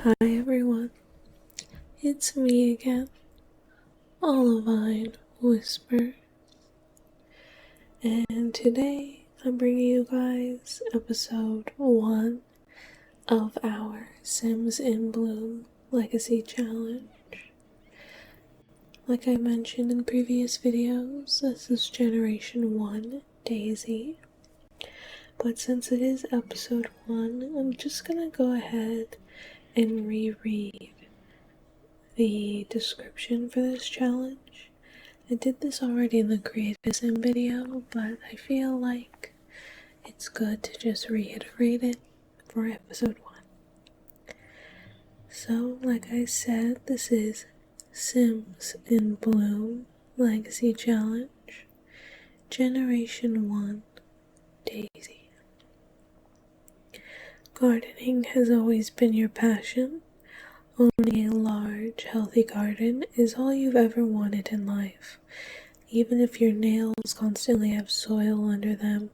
Hi everyone, it's me again, Olivine Whisper, and today I'm bringing you guys episode 1 of our Sims in Bloom Legacy Challenge. Like I mentioned in previous videos, this is Generation 1 Daisy, but since it is episode 1, I'm just gonna go ahead and reread the description for this challenge. I did this already in the Create a Sim video, but I feel like it's good to just reiterate it for episode 1. So, like I said, this is Sims in Bloom Legacy Challenge, Generation 1 Daisy. Gardening has always been your passion. Owning a large, healthy garden is all you've ever wanted in life, even if your nails constantly have soil under them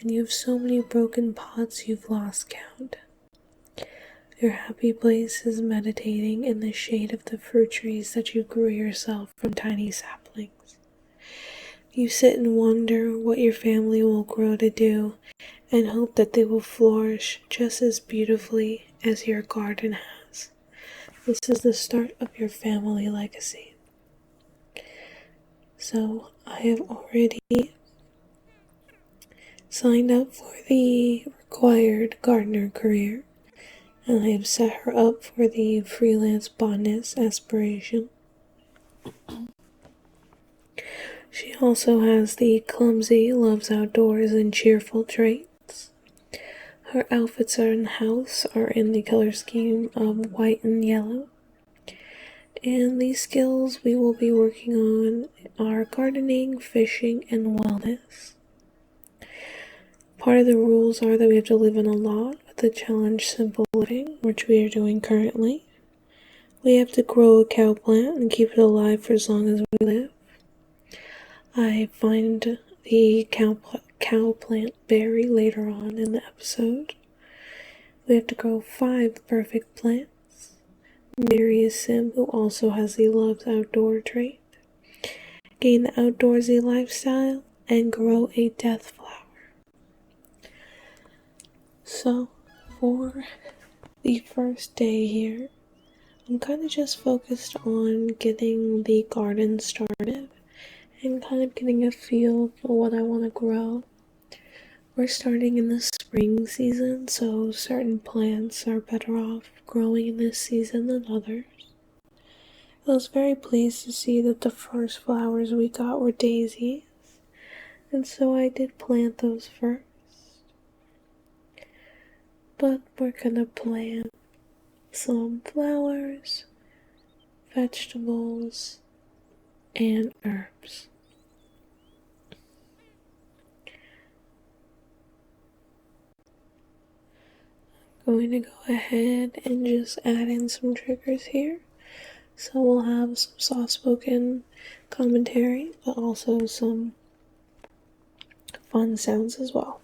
and you have so many broken pots you've lost count. Your happy place is meditating in the shade of the fruit trees that you grew yourself from tiny saplings. You sit and wonder what your family will grow to do and hope that they will flourish just as beautifully as your garden has. This is the start of your family legacy. So I have already signed up for the required gardener career, and I have set her up for the freelance botanist aspiration. She also has the clumsy, loves outdoors, and cheerful traits. Her outfits and house are in the color scheme of white and yellow. And the skills we will be working on are gardening, fishing, and wellness. Part of the rules are that we have to live in a lot with the challenge Simple Living, which we are doing currently. We have to grow a cow plant and keep it alive for as long as we live. I find the cow plant berry later on in the episode. We have to grow 5 perfect plants. Marry a sim who also has the loves outdoor trait. Gain the outdoorsy lifestyle and grow a death flower. So, for the first day here, I'm kind of just focused on getting the garden started and kind of getting a feel for what I want to grow. We're starting in the spring season, so certain plants are better off growing in this season than others. I was very pleased to see that the first flowers we got were daisies, and so I did plant those first. But we're gonna plant some flowers, vegetables, and herbs. I'm going to go ahead and just add in some triggers here. So we'll have some soft-spoken commentary, but also some fun sounds as well.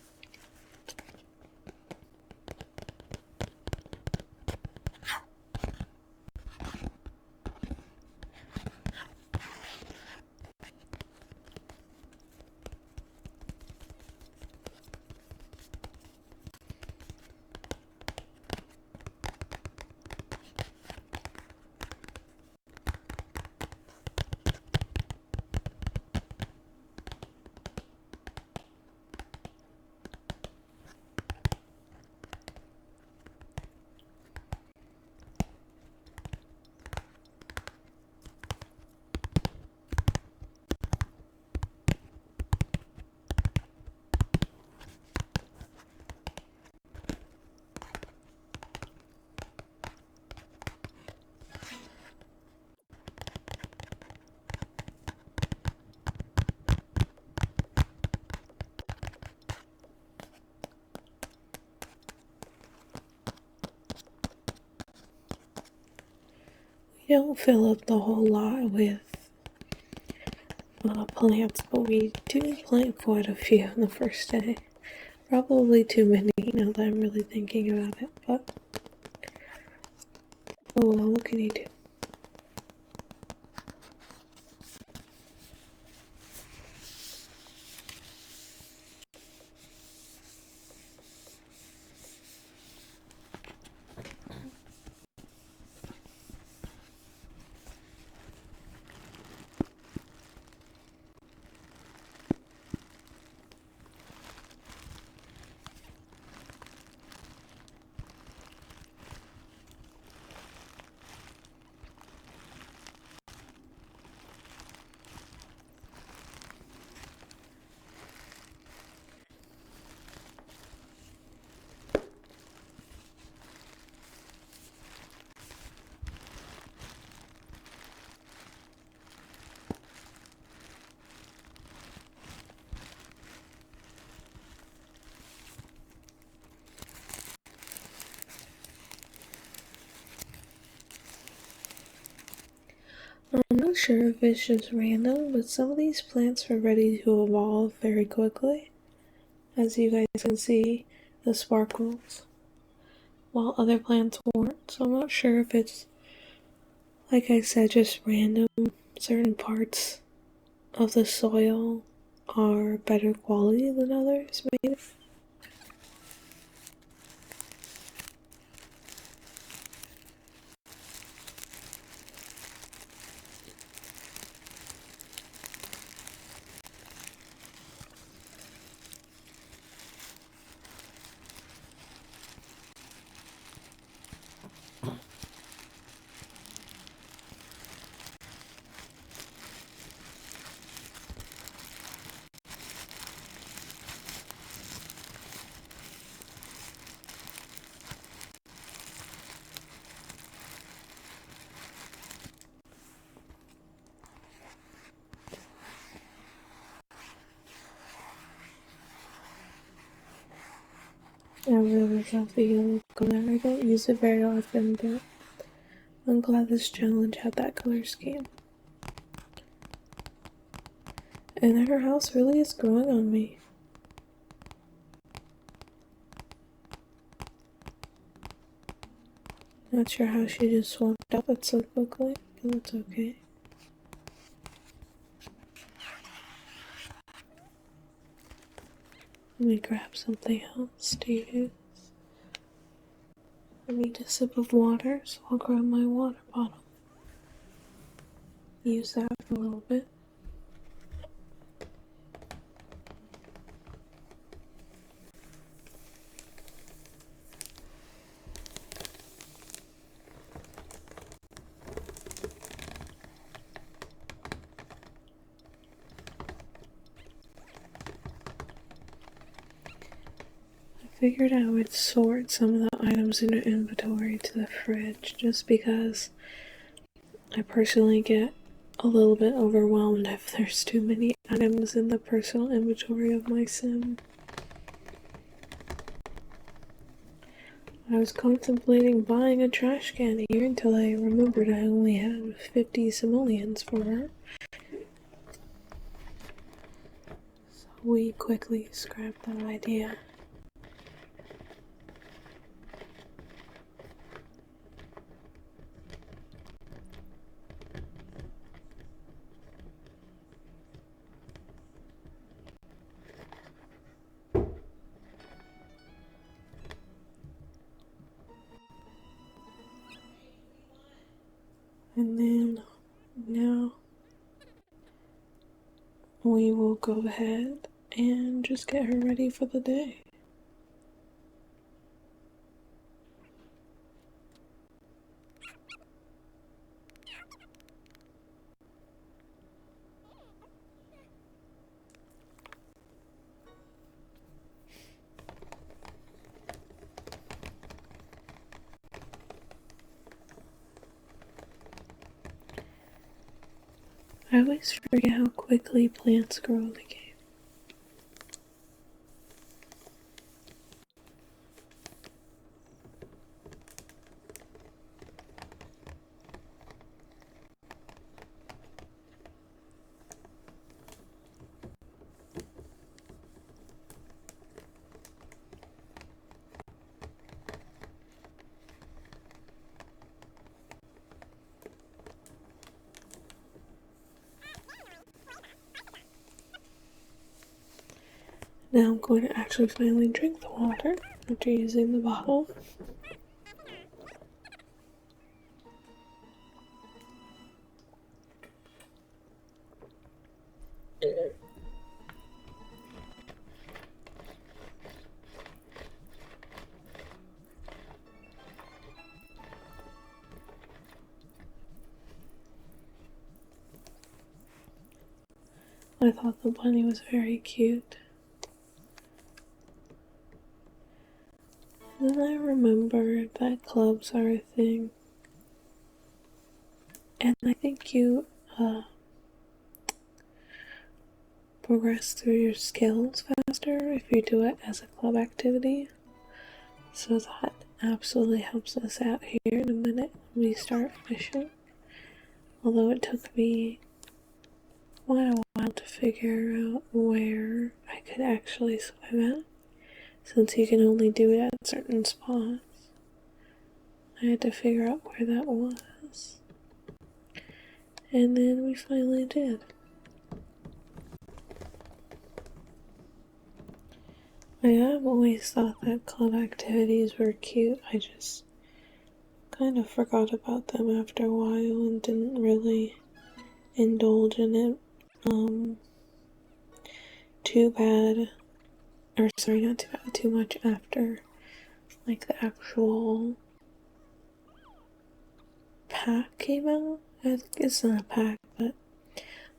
We don't fill up the whole lot with plants, but we do plant quite a few on the first day. Probably too many now that I'm really thinking about it, but Oh well, what can you do? I'm not sure if it's just random, but some of these plants are ready to evolve very quickly. As you guys can see, the sparkles, while other plants weren't. So I'm not sure if it's, like I said, just random. Certain parts of the soil are better quality than others, maybe. I really love the yellow color. I don't use it very often, but I'm glad this challenge had that color scheme. And her house really is growing on me. Not sure how she just swamped up it so quickly, but that's okay. Let me grab something else to use. I need a sip of water, so I'll grab my water bottle. Use that for a little bit. I figured I would sort some of the items in the inventory to the fridge just because I personally get a little bit overwhelmed if there's too many items in the personal inventory of my sim. I was contemplating buying a trash can here until I remembered I only have 50 simoleons for her. So we quickly scrapped that idea. And then now we will go ahead and just get her ready for the day. I always forget how quickly plants grow in the game. Now I'm going to actually finally drink the water after using the bottle. I thought the bunny was very cute. And then I remembered that clubs are a thing. And I think you progress through your skills faster if you do it as a club activity. So that absolutely helps us out here in a minute when we start fishing. Although it took me quite a while to figure out where I could actually swim at, since you can only do it at certain spots. I had to figure out where that was. And then we finally did. I have always thought that club activities were cute. I just kind of forgot about them after a while and didn't really indulge in it too bad. Or sorry, not too bad, too much after like the actual pack came out. I think it's not a pack, but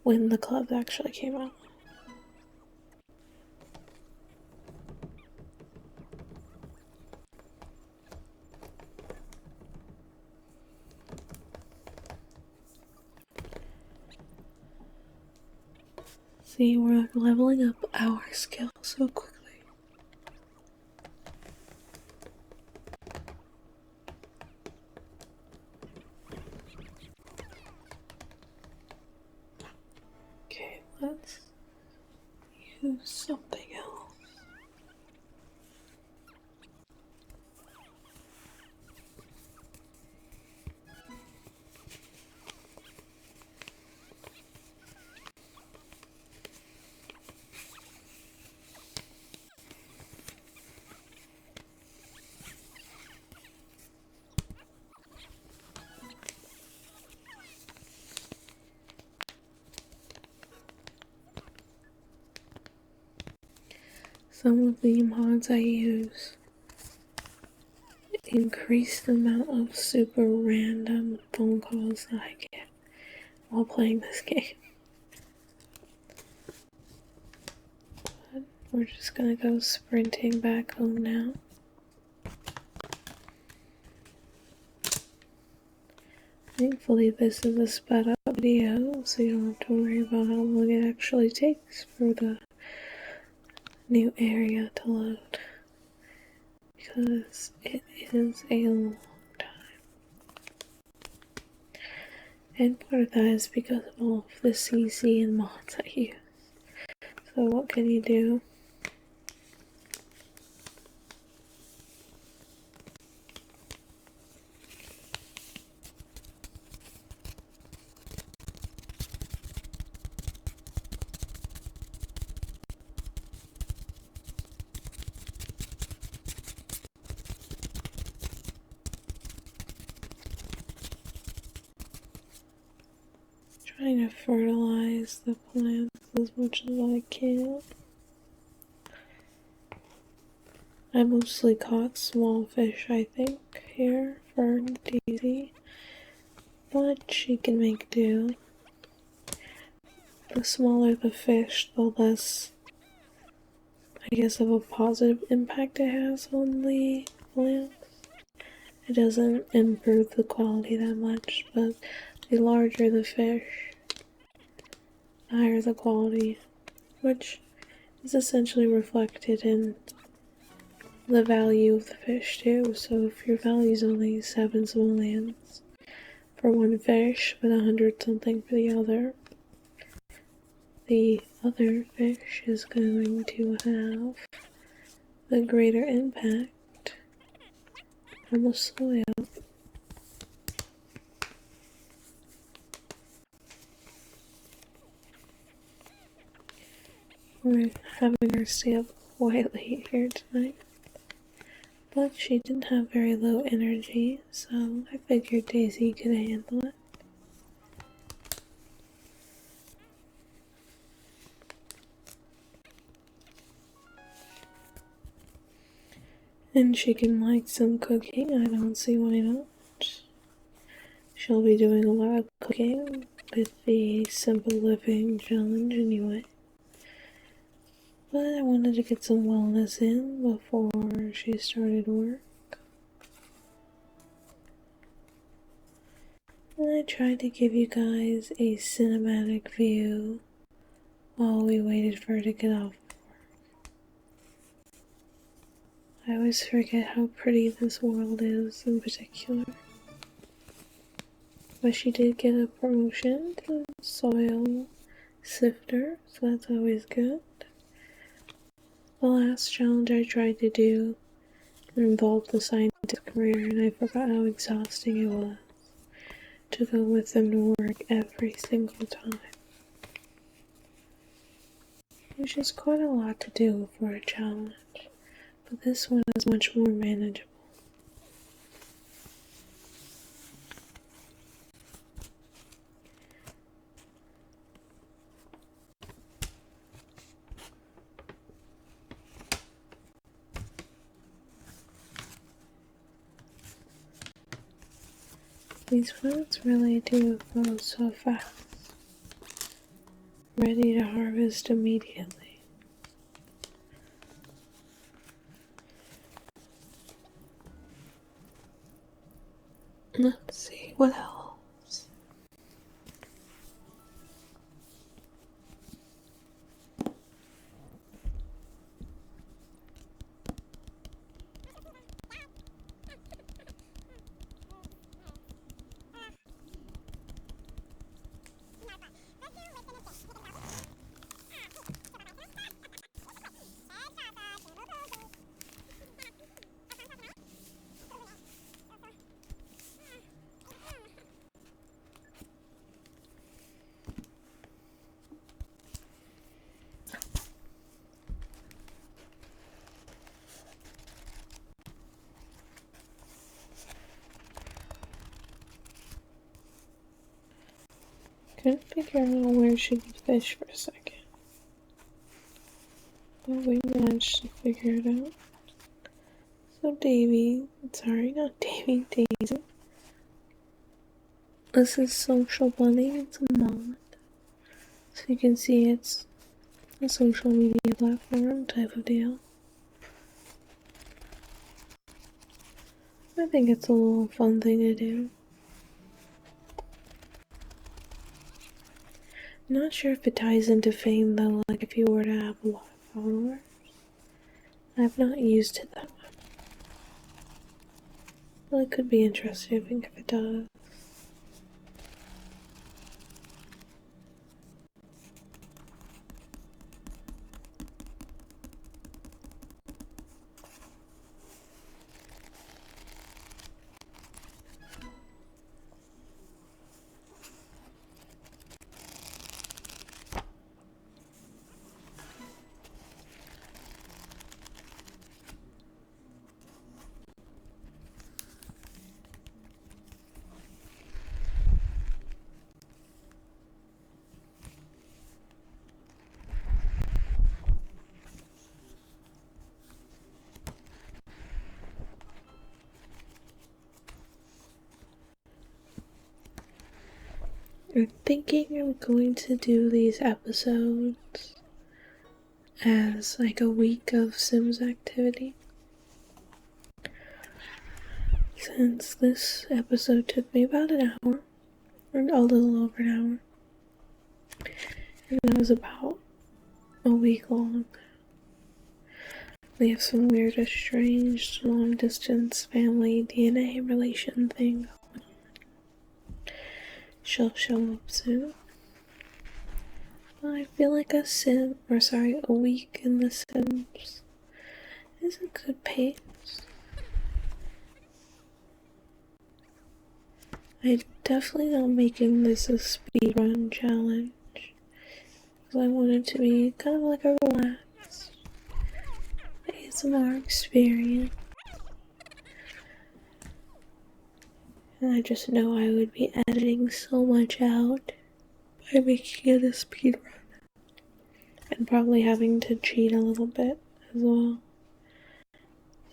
when the clubs actually came out. See, we're leveling up our skill so quickly. Okay, let's use something else. Some of the mods I use increase the amount of super random phone calls that I get while playing this game. But we're just gonna go sprinting back home now. Thankfully this is a sped up video, so you don't have to worry about how long it actually takes for the new area to load, because it is a long time. And part of that is because of all of the CC and mods I use. So what can you do? Trying to fertilize the plants as much as I can. I mostly caught small fish, I think, here for Daisy, but she can make do. The smaller the fish, the less, I guess, of a positive impact it has on the plants. It doesn't improve the quality that much, but the larger the fish, the higher the quality, which is essentially reflected in the value of the fish too. So if your value is only 7 simoleons for one fish, but 100 something for the other fish is going to have the greater impact on the soil. We're having our stay up quite late here tonight. But she didn't have very low energy, so I figured Daisy could handle it. And she can like some cooking, I don't see why not. She'll be doing a lot of cooking with the Simple Living challenge anyway. But I wanted to get some wellness in before she started work. And I tried to give you guys a cinematic view while we waited for her to get off. I always forget how pretty this world is in particular. But she did get a promotion to soil sifter, so that's always good. The last challenge I tried to do involved the scientist career, and I forgot how exhausting it was to go with them to work every single time. Which is quite a lot to do for a challenge, but this one is much more manageable. These fruits really do grow so fast, ready to harvest immediately. Let's see, what else? Couldn't figure out where she could fish for a second. But we managed to figure it out. So Daisy, this is Social Bunny, it's a mod. So you can see it's a social media platform type of deal. I think it's a little fun thing to do. I'm not sure if it ties into fame though, like if you were to have a lot of followers. I've not used it that much. Well, it could be interesting if it does. I'm thinking I'm going to do these episodes as like a week of Sims activity. Since this episode took me about an hour, or a little over an hour, and that was about a week long. We have some weird, estranged, long-distance family DNA relation thing. She'll show up soon. I feel like a week in The Sims is a good pace. I'm definitely not making this a speedrun challenge, because I want it to be kind of like a relaxed ASMR experience. And I just know I would be editing so much out by making it a speed run. And probably having to cheat a little bit as well.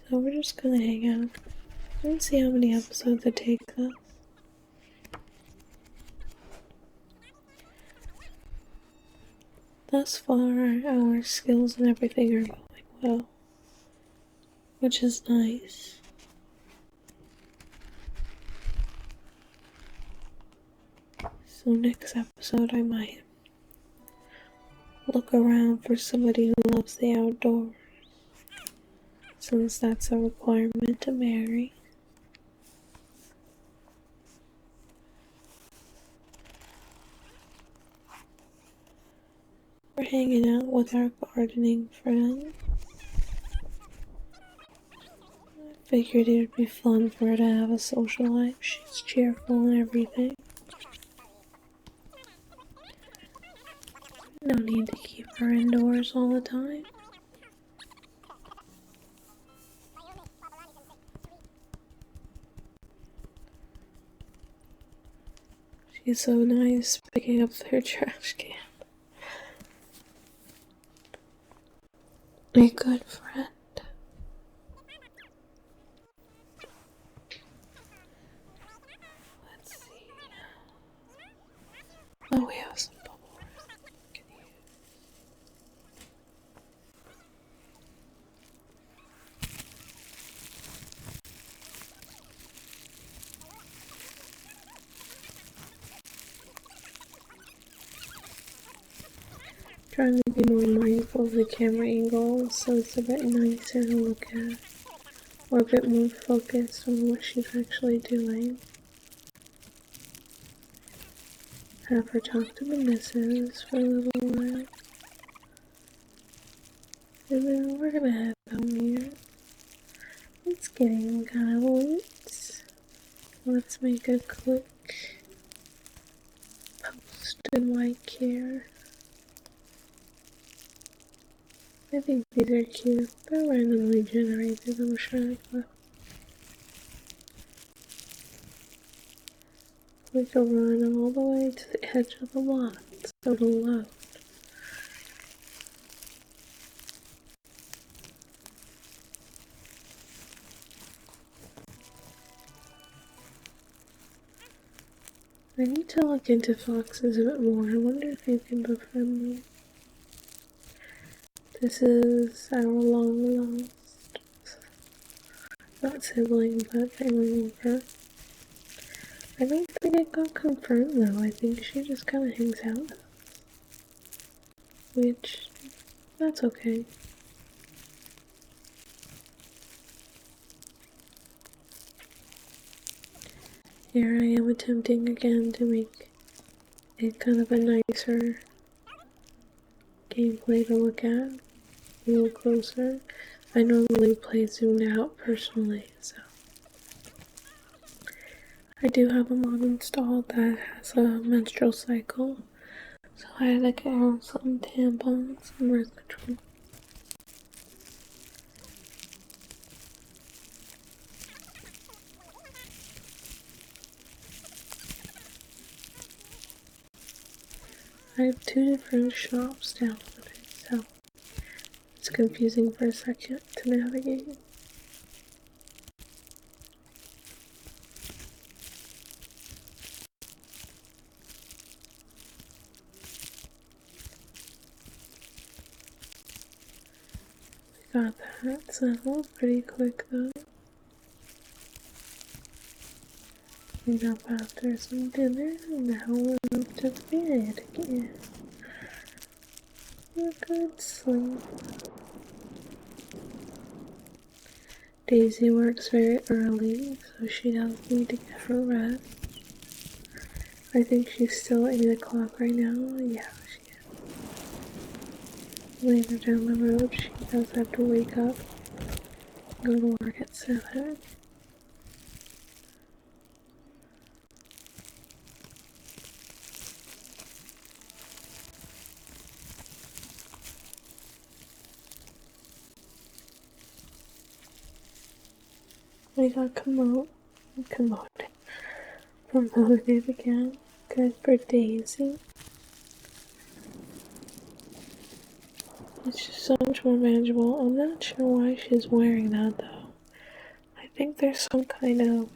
So we're just gonna hang out and see how many episodes it takes us. Thus far, our skills and everything are going well, which is nice. So next episode I might look around for somebody who loves the outdoors, since that's a requirement to marry. We're hanging out with our gardening friend. I figured it would be fun for her to have a social life. She's cheerful and everything. No need to keep her indoors all the time. She's so nice picking up their trash can. A good friend. Let's see. Oh, we have some bubble wrap we can use. Trying to be more mindful of the camera angle so it's a bit nicer to look at, or a bit more focused on what she's actually doing. Have her talk to the missus for a little while, and then we're gonna head out here. It's getting kind of late. Let's make a quick post and like here. I think these are cute. They're randomly generated, I'm sure, but we can run all the way to the edge of the lot so it'll load. I need to look into foxes a bit more. I wonder if you can befriend me. This is our long lost, not sibling, but family member. I don't think it got confirmed though. I think she just kind of hangs out with us. Which, that's okay. Here I am attempting again to make it kind of a nicer gameplay to look at. A little closer. I normally play zoomed out personally, so I do have a mod installed that has a menstrual cycle, so I had to get her some tampons and birth control. I have two different shops downloaded, so it's confusing for a second to navigate. We got that settled pretty quick though. Clean up after some dinner, and now we're off to bed again. A good sleep. Daisy works very early, so she does need to get her rest. I think she's still 8 o'clock right now. Yeah, she is. Later down the road, she does have to wake up, go to work at 7. I got promoted again. Good for Daisy. It's just so much more manageable. I'm not sure why she's wearing that though. I think there's some kind of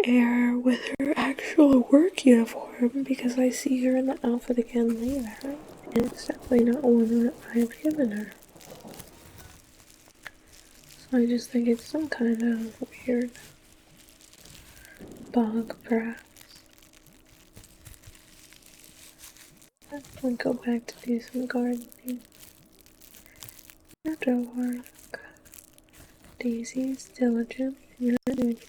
error with her actual work uniform because I see her in the outfit again later. And it's definitely not one that I've given her. So I just think it's some kind of weird bug, perhaps. I'll go back to do some gardening after work. Daisy's diligent and not doing it.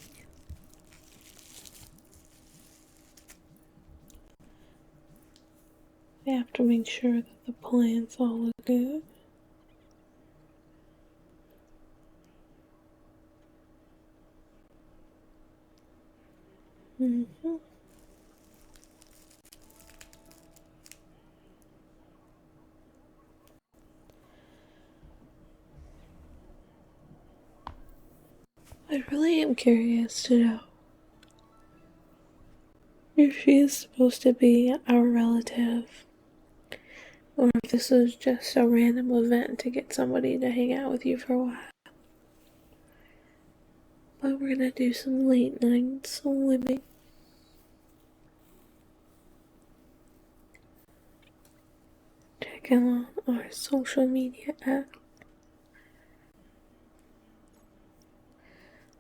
I have to make sure that the plants all look good. I really am curious to know if she is supposed to be our relative or if this was just a random event to get somebody to hang out with you for a while. But we're gonna do some late night swimming. Check out our social media app.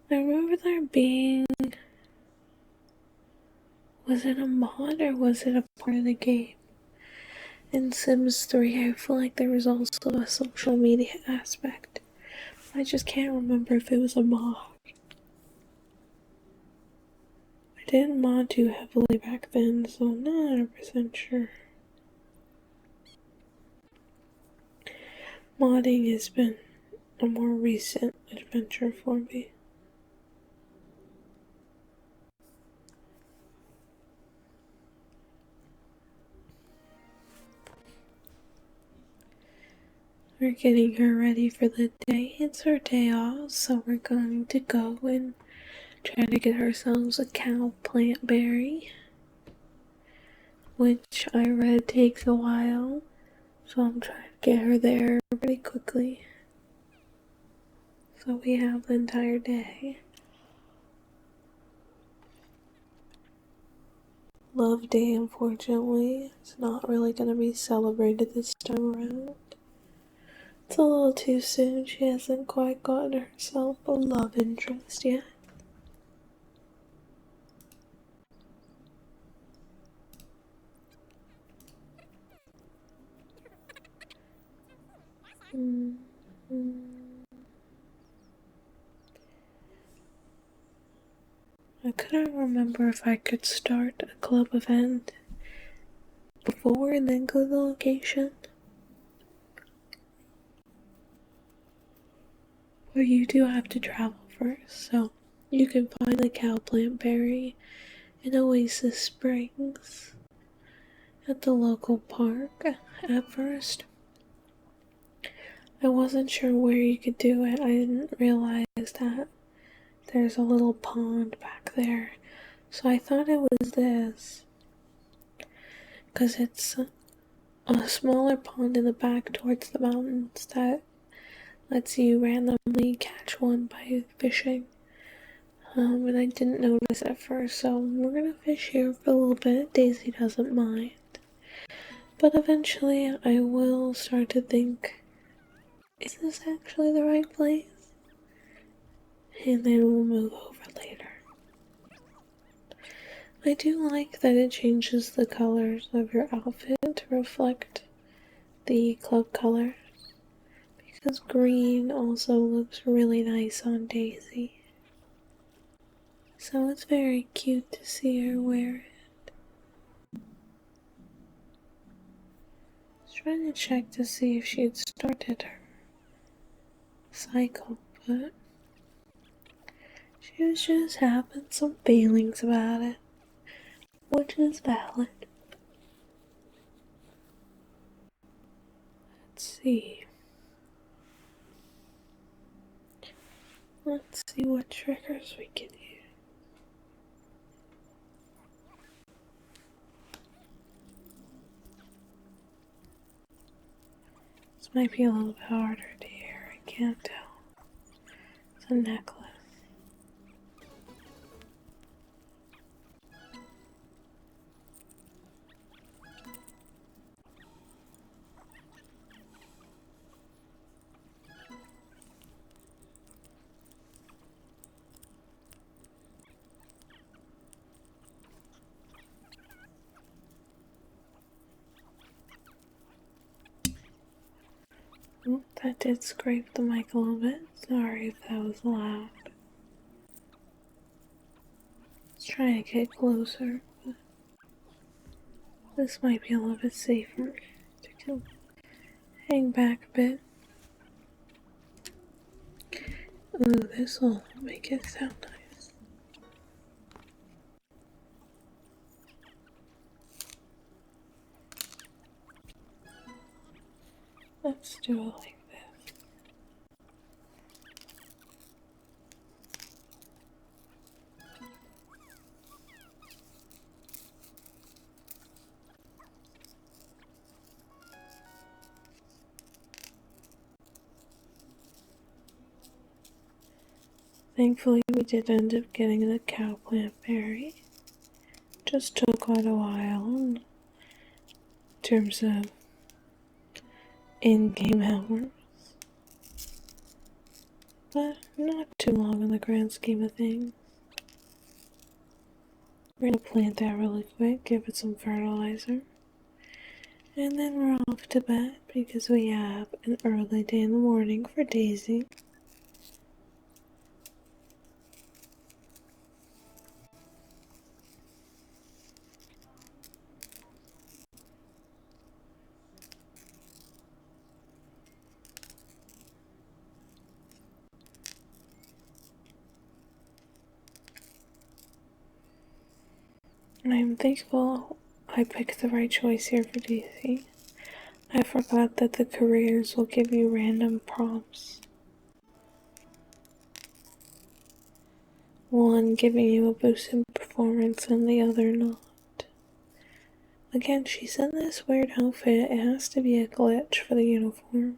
I remember there being, was it a mod or was it a part of the game? In Sims 3, I feel like there was also a social media aspect. I just can't remember if it was a mod. I didn't mod too heavily back then, so I'm not 100% sure. Modding has been a more recent adventure for me. We're getting her ready for the day. It's her day off, so we're going to go and try to get ourselves a cow plant berry, which I read takes a while, so I'm trying to get her there pretty quickly. So we have the entire day. Love Day, unfortunately, it's not really going to be celebrated this time around. It's a little too soon. She hasn't quite gotten herself a love interest yet. I couldn't remember if I could start a club event before and then go to the location. But you do have to travel first, so you can find the cow plant berry in Oasis Springs at the local park at first. I wasn't sure where you could do it. I didn't realize that there's a little pond back there. So I thought it was this. Because it's a smaller pond in the back towards the mountains that lets you randomly catch one by fishing. And I didn't notice at first, so we're gonna fish here for a little bit. Daisy doesn't mind. But eventually I will start to think, is this actually the right place? And then we'll move over later. I do like that it changes the colors of your outfit to reflect the club colors, because green also looks really nice on Daisy. So it's very cute to see her wear it. I was trying to check to see if she had started her cycle, but she was just having some feelings about it, which is valid. Let's see. Let's see what triggers we can use. This might be a little bit harder to hear, I can't tell. It's a necklace. Oh, that did scrape the mic a little bit. Sorry if that was loud. Let's try to get closer. But this might be a little bit safer to hang back a bit. Ooh, this will make it sound nice. Let's do it like this. Thankfully, we did end up getting the cow plant berry. Just took quite a while in terms of in-game hours. But not too long in the grand scheme of things. We're gonna plant that really quick, give it some fertilizer. And then we're off to bed because we have an early day in the morning for Daisy. I'm thankful I picked the right choice here for Daisy. I forgot that the careers will give you random prompts. One giving you a boost in performance and the other not. Again, she's in this weird outfit. It has to be a glitch for the uniform.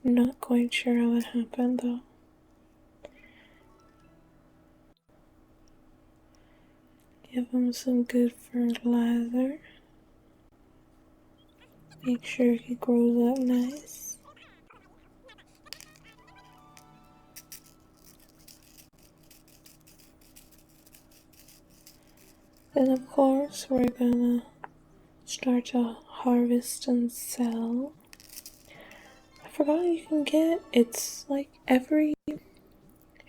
Not quite sure how it happened though. Give him some good fertilizer. Make sure he grows up nice. Then of course we're gonna start to harvest and sell. I forgot you can get, it's like every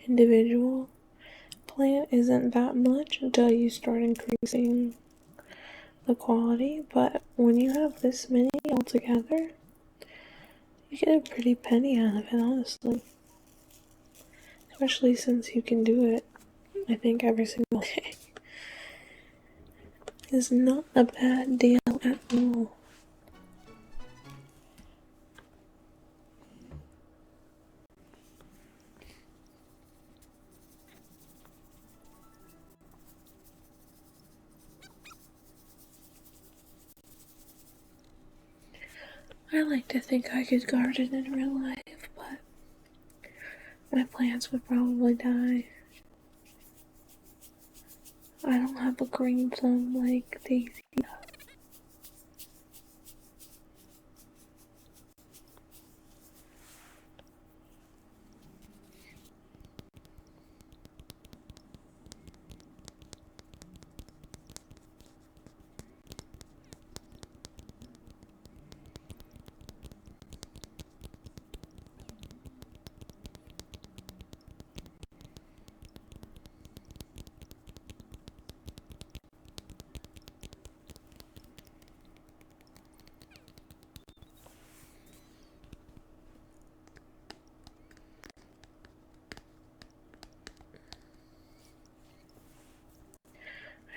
individual plant isn't that much until you start increasing the quality, but when you have this many all together, you get a pretty penny out of it, honestly. Especially since you can do it, I think, every single day. It's not a bad deal at all. I like to think I could garden in real life, but my plants would probably die. I don't have a green thumb like Daisy does.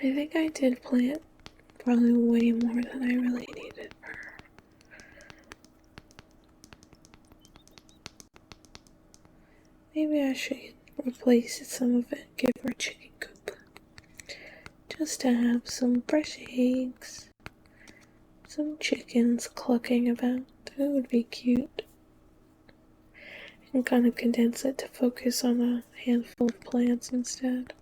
I think I did plant probably way more than I really needed for her. maybe I should replace some of it, give her a chicken coop. Just to have some fresh eggs, some chickens clucking about. It would be cute. And kind of condense it to focus on a handful of plants instead.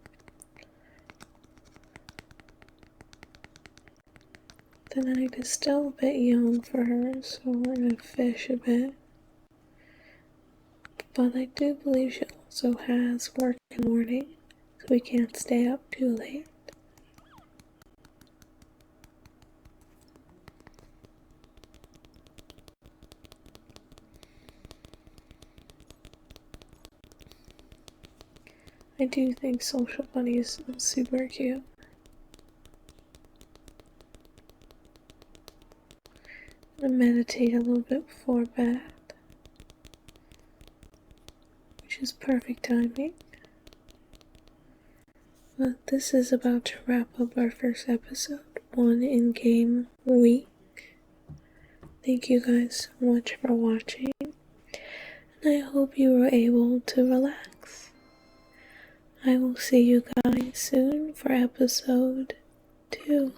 The night is still a bit young for her, so we're gonna fish a bit. But I do believe she also has work in the morning, so we can't stay up too late. I do think Social Bunny is super cute. I'm gonna meditate a little bit before bed, which is perfect timing. But this is about to wrap up our first episode, 1 in-game week. Thank you guys so much for watching, and I hope you were able to relax. I will see you guys soon for episode 2.